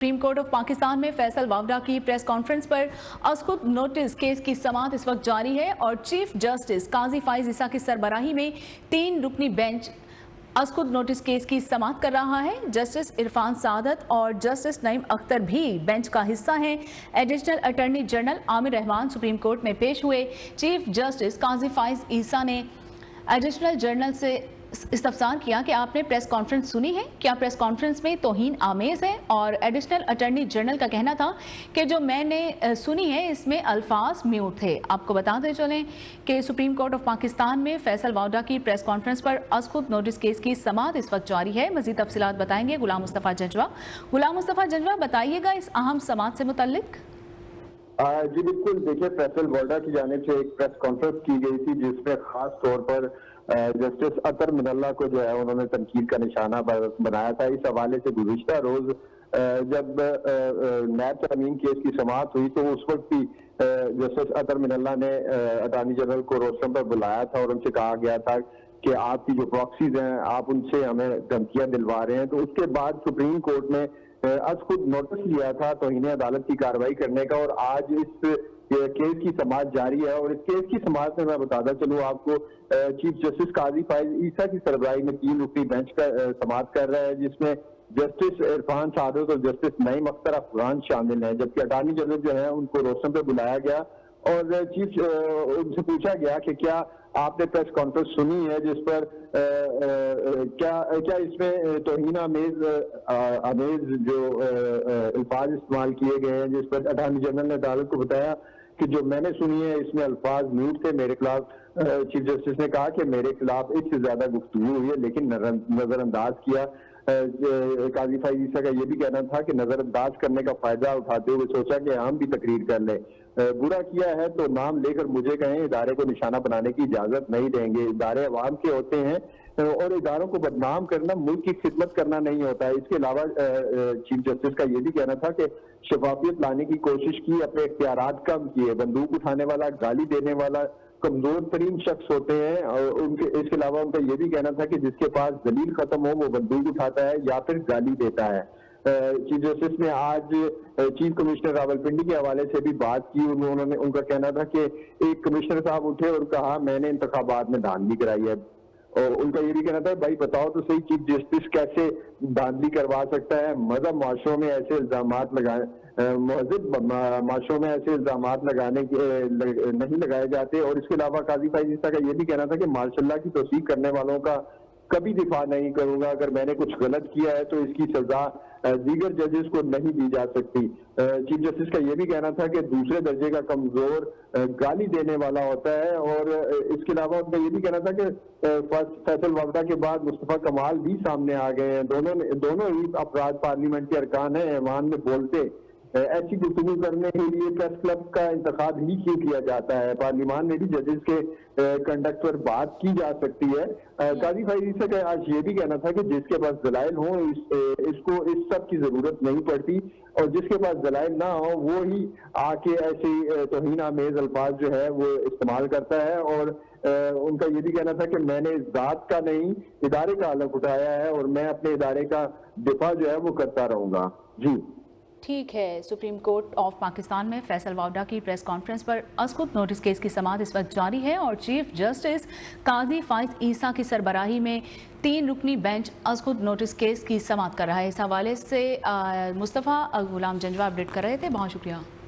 Supreme court of Pakistan में फैसल वावडा की press conference पर अस्कुद नोटिस केस की समाअत इस वक्त जारी है और चीफ जस्टिस काजी फाइज ईसा की सरबराही में 3 रुकनी बेंच अस्कुद नोटिस केस की समाअत कर रहा है। जस्टिस इरफान सादत और जस्टिस नईम अख्तर भी बेंच का हिस्सा हैं। Additional attorney general Aamir Rahman supreme court में पेश हुए। चीफ जस्टिस काजी फाइज ईसा ने एडिशनल जनरल से इस्तफसार किया कि आपने प्रेस कॉन्फ्रेंस सुनी है, क्या प्रेस कॉन्फ्रेंस में तौहीन आमेज है। और एडिशनल अटॉर्नी जनरल का कहना था कि जो मैंने सुनी है इसमें अल्फाज म्यूट थे। आपको बताते चलें कि सुप्रीम कोर्ट ऑफ पाकिस्तान में फैसल वावडा की प्रेस कॉन्फ्रेंस पर अस्कुद नोटिस केस की समाअत इस वक्त जारी है। मजीद तफसीलात बताएंगे गुलाम मुस्तफ़ा जंजवा। गुलाम मुस्तफ़ा जंजवा, बताइएगा इस अहम समाअत से मुतल्लिक। जी बिल्कुल, देखिए फैसल वावडा की जानिब से एक प्रेस कॉन्फ्रेंस की गई थी जिसमें खास तौर पर जस्टिस अतर मिनल्ला को जो है उन्होंने तनकीद का निशाना बनाया था। इस हवाले से गुज़िश्ता रोज जब नैब तरमीम केस की समाअत हुई तो उस वक्त भी जस्टिस अतर मिनल्ला ने अटॉर्नी जनरल को रोस्टम पर बुलाया था और उनसे कहा गया था कि आपकी जो प्रॉक्सीज हैं आप उनसे हमें धमकियां दिलवा रहे हैं। तो उसके बाद सुप्रीम कोर्ट ने आज खुद नोटिस लिया था तौहीन अदालत की कार्रवाई करने का और आज इस केस की समाअत जारी है। और इस केस की समाअत में मैं बताता चलूँ आपको, चीफ जस्टिस काजी फाइज ईसा की सरबराही में 3 रुकनी बेंच का समाअत कर रहा है जिसमें जस्टिस इरफान सादत और जस्टिस नईम अख्तर अफगान शामिल हैं। जबकि अटॉर्नी जनरल जो है उनको रोस्टम पे बुलाया गया और चीफ उनसे पूछा गया कि क्या आपने प्रेस कॉन्फ्रेंस सुनी है जिस पर क्या इसमें तौहीन आमेज जो अल्फाज इस्तेमाल किए गए हैं, जिस पर अटॉर्नी जनरल ने अदालत को बताया कि जो मैंने सुनी है इसमें अल्फाज म्यूट थे मेरे खिलाफ। चीफ जस्टिस ने कहा कि मेरे खिलाफ एक से ज्यादा गुफ्तगू हुई है लेकिन नजरअंदाज किया। काजी फाइज ईसा का ये भी कहना था कि नजरअंदाज करने का फायदा उठाते हुए सोचा कि हम भी तकरीर कर लें। बुरा किया है तो नाम लेकर मुझे कहें, इदारे को निशाना बनाने की इजाजत नहीं देंगे। इदारे अवाम के होते हैं और इदारों को बदनाम करना मुल्क की खिदमत करना नहीं होता है। इसके अलावा चीफ जस्टिस का ये भी कहना था कि शफाफियत लाने की कोशिश की, अपने इख्तियारात कम किए। बंदूक उठाने वाला, गाली देने वाला कमजोर तरीन शख्स होते हैं। और उनके इसके अलावा उनका ये भी कहना था कि जिसके पास दलील खत्म हो वो बंदूक उठाता है या फिर गाली देता है। चीफ जस्टिस ने आज चीफ कमिश्नर रावलपिंडी के हवाले से भी बात की। उन्होंने उनका कहना था कि एक कमिश्नर साहब उठे और कहा मैंने इंतखाबात में धांधली कराई है। और उनका ये भी कहना था भाई बताओ तो सही चीफ जस्टिस कैसे धांधली करवा सकता है। मजहब माशरों में ऐसे इल्जामात लगाए, महजिब माशरों में ऐसे इल्जामात लगाने के नहीं लगाए जाते। और इसके अलावा काजी फाइज ईसा का ये भी कहना था कि मार्शल्लाह की तौसीक करने वालों का कभी दिफा नहीं करूंगा। अगर मैंने कुछ गलत किया है तो इसकी सजा दीगर जजेस को नहीं दी जा सकती। चीफ जस्टिस का ये भी कहना था कि दूसरे दर्जे का कमजोर गाली देने वाला होता है। और इसके अलावा उनका ये भी कहना था कि फैसल वावडा के बाद मुस्तफा कमाल भी सामने आ गए हैं। दोनों ही अफराद पार्लियामेंट के अरकान हैं, ऐवान में बोलते। ऐसी गुफ्तगू करने के लिए प्रेस क्लब का इंतखाब ही क्यों किया जाता है। पार्लियामान में भी जजेस के कंडक्ट पर बात की जा सकती है। काजी फाइज ईसा का आज ये भी कहना था कि जिसके पास दलाइल हो इसको इस सब की जरूरत नहीं पड़ती और जिसके पास दलाइल ना हो वो ही आके ऐसी तौहीन आमेज अल्फाज जो है वो इस्तेमाल करता है। और उनका ये भी कहना था कि मैंने इस बात का नहीं इदारे का अलग उठाया है और मैं अपने इदारे का दिफा जो है वो करता रहूंगा। जी ठीक है। सुप्रीम कोर्ट ऑफ पाकिस्तान में फैसल वावडा की प्रेस कॉन्फ्रेंस पर अस्कुद नोटिस केस की समाअत इस वक्त जारी है और चीफ जस्टिस काजी फाइज ईसा की सरबराही में 3 रुकनी बेंच अस्कुद नोटिस केस की समाअत कर रहा है। इस हवाले से मुस्तफ़ा गुलाम जंजवा अपडेट कर रहे थे। बहुत शुक्रिया।